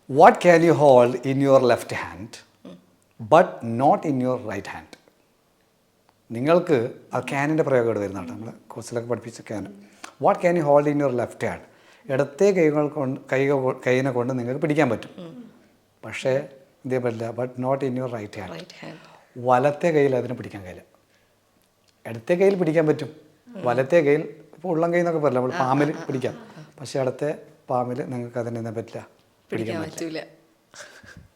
What can you hold in your left hand but not in your right hand? നിങ്ങൾക്ക് ആ ക്യാനിൻ്റെ പ്രയോഗം ഇവിടെ വരുന്നുണ്ട്. നമ്മൾ കോഴ്സിലൊക്കെ പഠിപ്പിച്ച can. What can you hold in your left hand? ഇടത്തെ കൈനെ കൊണ്ട് നിങ്ങൾക്ക് പിടിക്കാൻ പറ്റും, പക്ഷേ ഇതേ പറ്റില്ല. But not in your right hand. വലത്തെ കയ്യിൽ അതിനെ പിടിക്കാൻ കഴിയില്ല. ഇടത്തെ കയ്യിൽ പിടിക്കാൻ പറ്റും, വലത്തെ കയ്യിൽ ഇപ്പോൾ ഉള്ളം കൈ എന്നൊക്കെ പറയില്ല, നമ്മൾ പാമ്പിൽ പിടിക്കാം, പക്ഷേ ഇടത്തെ പാമ്പിൽ നിങ്ങൾക്ക് അതിനെ പറ്റില്ല, പിടിക്കാൻ പറ്റില്ല.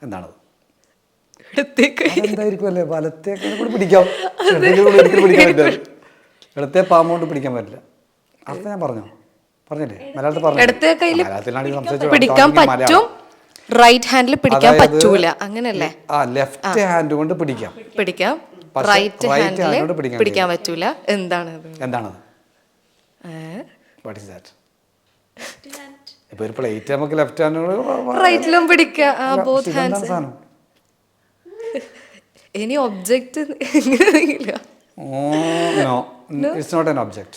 എന്താണത്? എന്തായിരിക്കും അല്ലേ? വലത്തെ കൂടെ പിടിക്കാം, ഒരിക്കലും പിടിക്കാൻ പറ്റില്ല. ഇടത്തെ പാമ്പ് കൊണ്ട് പിടിക്കാൻ പറ്റില്ല. അർത്ഥം ഞാൻ പറഞ്ഞില്ലേ? മലയാളത്തിൽ പറഞ്ഞു. മലയാളത്തിലാണെങ്കിൽ സംസാരിച്ചു. റൈറ്റ് ഹാൻഡിൽ പിടിക്കാൻ പറ്റൂല, അങ്ങനല്ലേ? ആ, ലെഫ്റ്റ് ഹാൻഡ് കൊണ്ട് പിടിക്കാം, റൈറ്റ് ഹാൻഡിൽ പിടിക്കാൻ പറ്റൂല. എന്താണത്? What is that? ഇപ്പൊ ഒരു പ്ലേറ്റ് നമുക്ക് ലെഫ്റ്റ് ഹാൻഡ് റൈറ്റിലും പിടിക്കാം, both hands. Any object? No, it's not an object.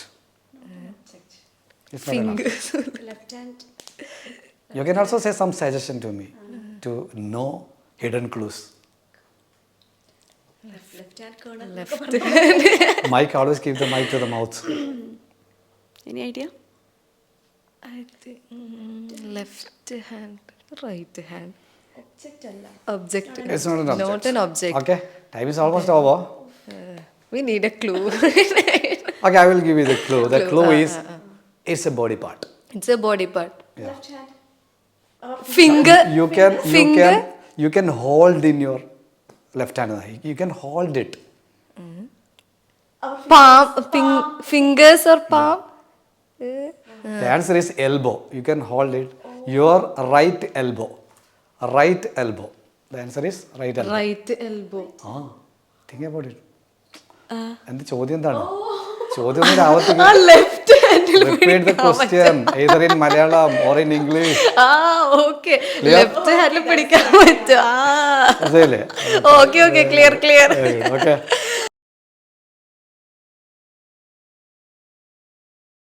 Fingers. Left hand. You can also say some suggestion to me to know hidden clues. Left hand corner. Left hand. Mike, always keep the mic to the mouth. Any idea? I think left hand, right hand. Object alla. Object. It's not an object. Not an object. Okay, time is almost over. We need a clue. Okay, I will give you the clue. The clue is it's a body part. It's a body part. Yeah. Left hand. Finger. You can hold in your left hand. You can hold it. Palm. Fingers or palm? The answer is elbow. You can hold it. Your right elbow. Right elbow. The answer is right elbow. Right elbow. Think about it. And the ചോദ്യം എന്താണ്? ചോദ്യം ഒന്നും ആവത്തില്ല. Left handil. Repeat the question either in Malayalam or in English. Okay. Left handil പിടിക്കാൻ പറ്റും. അതല്ലേ? Okay, clear. Okay.